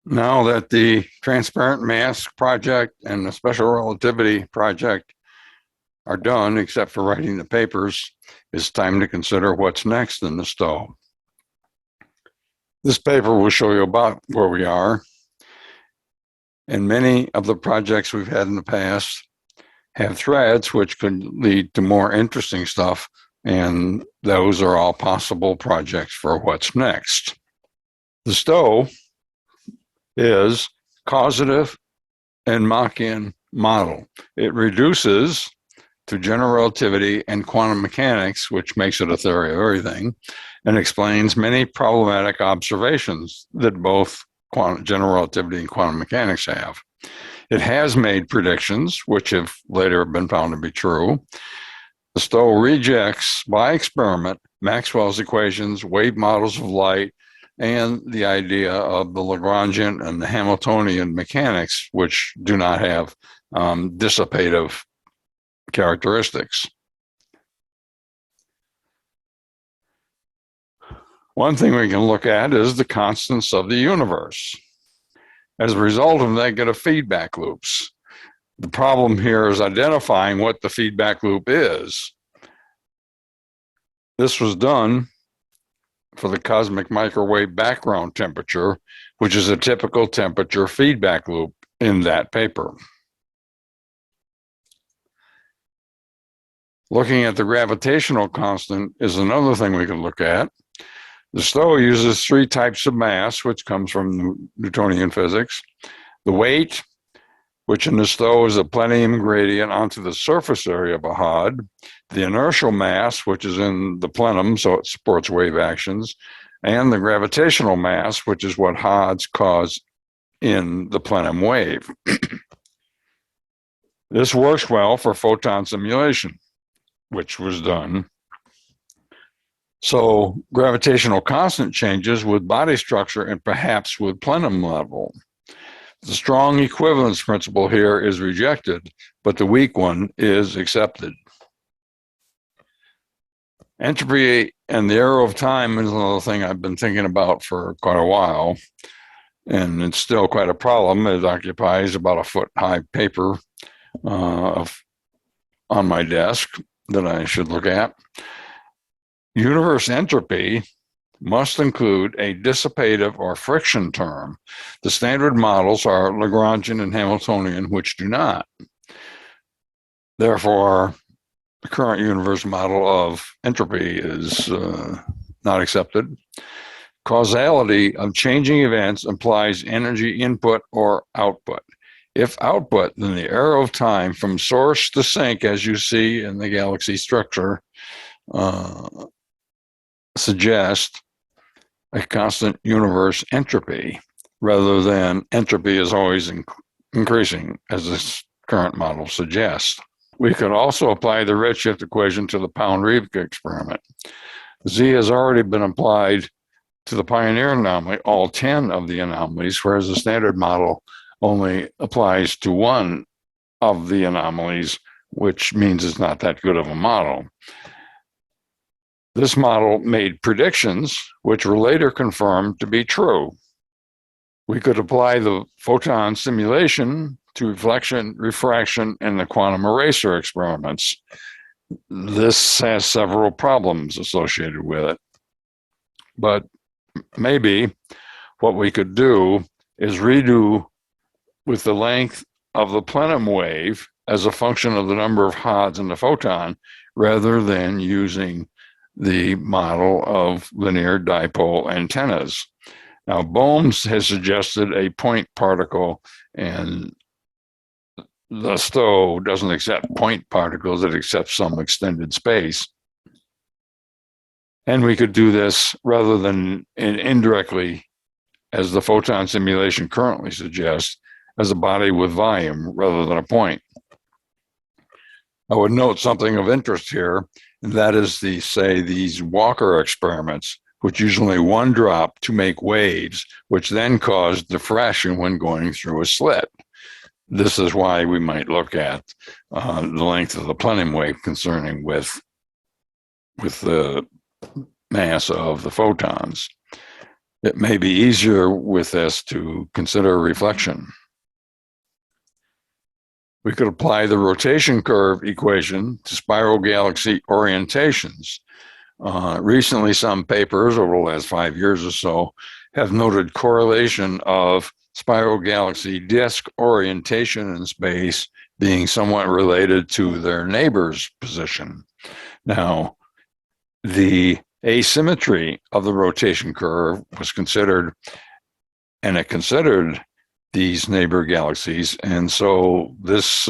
Now that the transparent mask project and the special relativity project are done, except for writing the papers, it's time to consider what's next in the STOE. This paper will show you about where we are, and many of the projects we've had in the past have threads which could lead to more interesting stuff, and those are all possible projects for what's next. The STOE is causative and Machian model. It reduces to general relativity and quantum mechanics, which makes it a theory of everything, and explains many problematic observations that both general relativity and quantum mechanics have. It has made predictions, which have later been found to be true. The STOE rejects, by experiment, Maxwell's equations, wave models of light, and the idea of the Lagrangian and the Hamiltonian mechanics, which do not have dissipative characteristics. One thing we can look at is the constants of the universe. As a result of negative feedback loops, the problem here is identifying what the feedback loop is. This was done for the cosmic microwave background temperature, which is a typical temperature feedback loop in that paper. Looking at the gravitational constant is another thing we can look at. The STOE uses three types of mass, which comes from Newtonian physics. The weight, which in the STOE is a plenum gradient onto the surface area of a HOD. The inertial mass, which is in the plenum, so it supports wave actions. And the gravitational mass, which is what HODs cause in the plenum wave. This works well for photon simulation, which was done. So gravitational constant changes with body structure and perhaps with plenum level. The strong equivalence principle here is rejected, but the weak one is accepted. Entropy and the arrow of time is another thing I've been thinking about for quite a while, and it's still quite a problem. It occupies about a foot-high paper on my desk that I should look at. Universe entropy must include a dissipative or friction term. The standard models are Lagrangian and Hamiltonian, which do not. Therefore, the current universe model of entropy is not accepted. Causality of changing events implies energy input or output. If output, then the arrow of time from source to sink, as you see in the galaxy structure, suggests a constant universe entropy, rather than entropy is always increasing, as this current model suggests. We could also apply the redshift equation to the Pound-Reeve experiment. Z has already been applied to the Pioneer anomaly, all 10 of the anomalies, whereas the standard model only applies to one of the anomalies, which means it's not that good of a model. This model made predictions which were later confirmed to be true. We could apply the photon simulation to reflection, refraction, and the quantum eraser experiments. This has several problems associated with it. But maybe what we could do is redo with the length of the plenum wave as a function of the number of HODs in the photon, rather than using the model of linear dipole antennas. Now, Bohm has suggested a point particle, and the STOE doesn't accept point particles, it accepts some extended space. And we could do this rather than indirectly, as the photon simulation currently suggests, as a body with volume rather than a point. I would note something of interest here, and that is these Walker experiments, which use only one drop to make waves, which then cause diffraction when going through a slit. This is why we might look at the length of the plenum wave concerning with the mass of the photons. It may be easier with this to consider reflection. We could apply the rotation curve equation to spiral galaxy orientations. Recently, some papers over the last 5 years or so have noted correlation of spiral galaxy disk orientation in space being somewhat related to their neighbor's position. Now, the asymmetry of the rotation curve was considered, and it considered these neighbor galaxies. And so this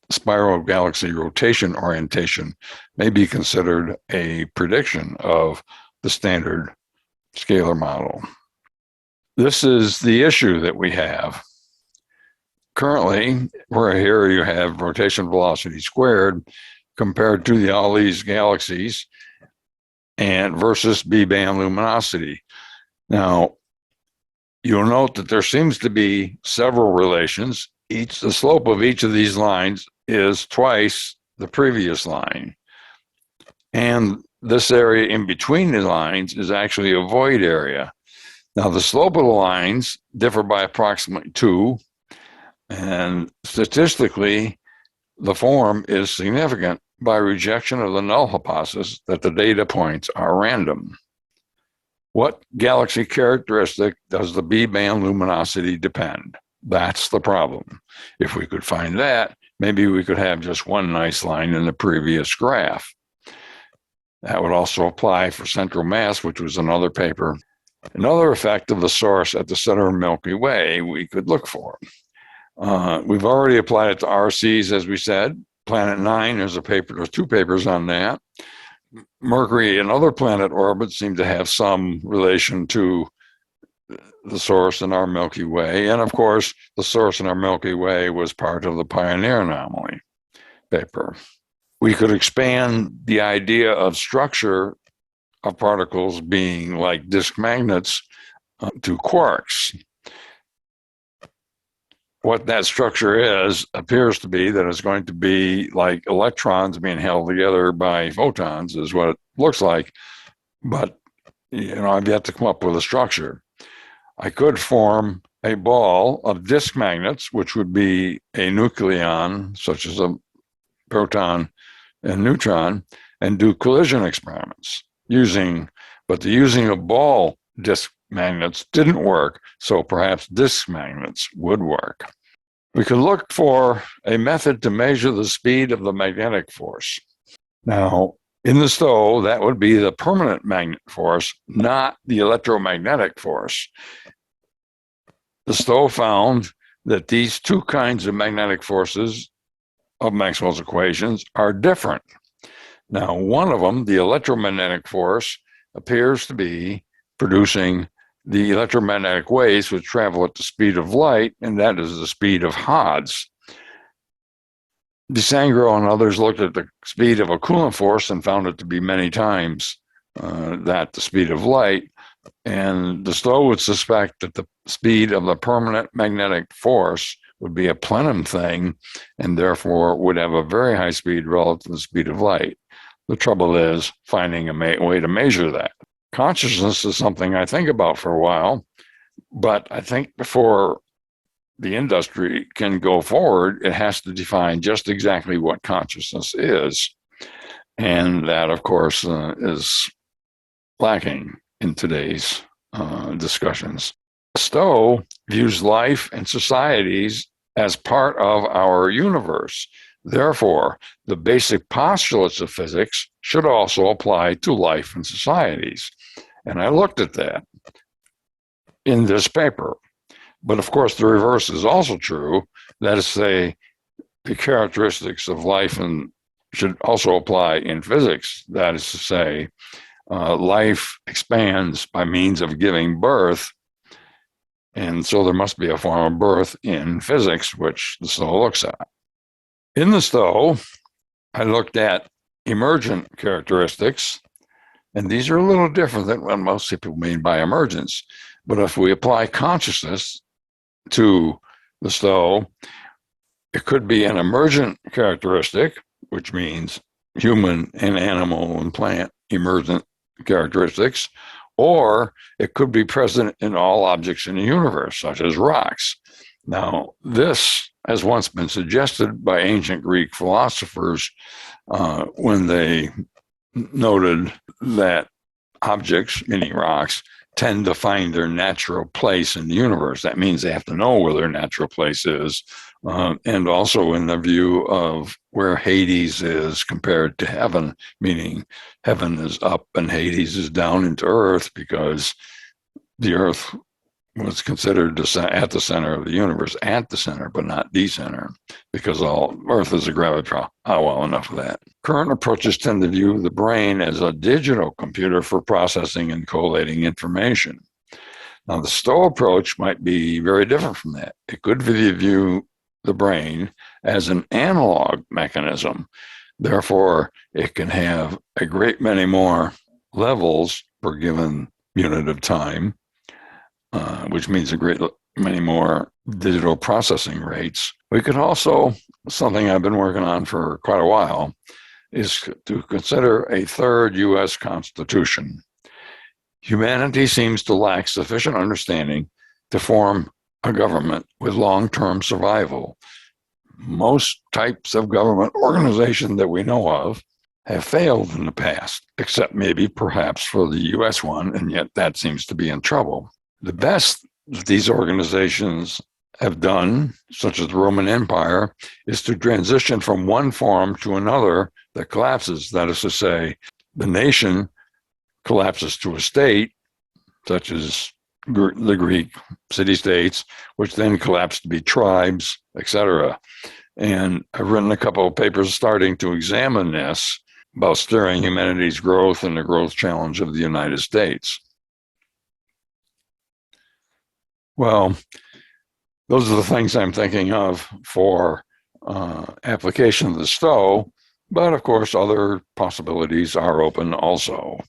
spiral galaxy rotation orientation may be considered a prediction of the standard scalar model. This is the issue that we have. Currently, where here you have rotation velocity squared compared to all these galaxies and versus B-band luminosity. Now, you'll note that there seems to be several relations. The slope of each of these lines is twice the previous line. And this area in between the lines is actually a void area. Now, the slope of the lines differ by approximately 2, and statistically, the form is significant by rejection of the null hypothesis that the data points are random. What galaxy characteristic does the B-band luminosity depend? That's the problem. If we could find that, maybe we could have just one nice line in the previous graph. That would also apply for central mass, which was another paper. Another effect of the source at the center of Milky Way we could look for. We've already applied it to RCs, as we said. Planet 9, there's 2 papers on that. Mercury and other planet orbits seem to have some relation to the source in our Milky Way. And of course, the source in our Milky Way was part of the Pioneer anomaly paper. We could expand the idea of structure of particles being like disk magnets to quarks. What that structure appears to be that it's going to be like electrons being held together by photons is what it looks like. But, I've yet to come up with a structure. I could form a ball of disk magnets, which would be a nucleon, such as a proton and neutron, and do collision experiments using of ball disk magnets didn't work, so perhaps disk magnets would work. We could look for a method to measure the speed of the magnetic force. Now, in the STOE, that would be the permanent magnet force, not the electromagnetic force. The STOE found that these 2 kinds of magnetic forces of Maxwell's equations are different. Now, one of them, the electromagnetic force, appears to be producing the electromagnetic waves which travel at the speed of light, and that is the speed of Hodds. DeSangro and others looked at the speed of a Coulomb force and found it to be many times the speed of light. And the STOE would suspect that the speed of the permanent magnetic force would be a plenum thing, and therefore would have a very high speed relative to the speed of light. The trouble is finding a way to measure that. Consciousness is something I think about for a while, but I think before the industry can go forward, it has to define just exactly what consciousness is. And that, of course, is lacking in today's discussions. STOE views life and societies as part of our universe. Therefore, the basic postulates of physics should also apply to life and societies. And I looked at that in this paper. But of course, the reverse is also true. That is to say, the characteristics of life should also apply in physics. That is to say, life expands by means of giving birth. And so there must be a form of birth in physics, which the STOE looks at. In the STOE, I looked at emergent characteristics, and these are a little different than what most people mean by emergence. But if we apply consciousness to the STOE, it could be an emergent characteristic, which means human and animal and plant emergent characteristics, or it could be present in all objects in the universe, such as rocks. Now, this has once been suggested by ancient Greek philosophers when they noted that objects, meaning rocks, tend to find their natural place in the universe. That means they have to know where their natural place is. And also in the view of where Hades is compared to heaven, meaning heaven is up and Hades is down into earth, because the earth was considered at the center of the universe, at the center, but not the center, because all Earth is a gravitational. Oh, well, enough of that. Current approaches tend to view the brain as a digital computer for processing and collating information. Now, the STOE approach might be very different from that. It could view the brain as an analog mechanism. Therefore, it can have a great many more levels per given unit of time, which means a great many more digital processing rates. We could also, something I've been working on for quite a while, is to consider a third U.S. Constitution. Humanity seems to lack sufficient understanding to form a government with long-term survival. Most types of government organization that we know of have failed in the past, except maybe perhaps for the U.S. one, and yet that seems to be in trouble. The best these organizations have done, such as the Roman Empire, is to transition from one form to another that collapses. That is to say, the nation collapses to a state, such as the Greek city-states, which then collapse to be tribes, etc. And I've written a couple of papers starting to examine this about steering humanity's growth and the growth challenge of the United States. Well, those are the things I'm thinking of for application of the STOE, but of course other possibilities are open also.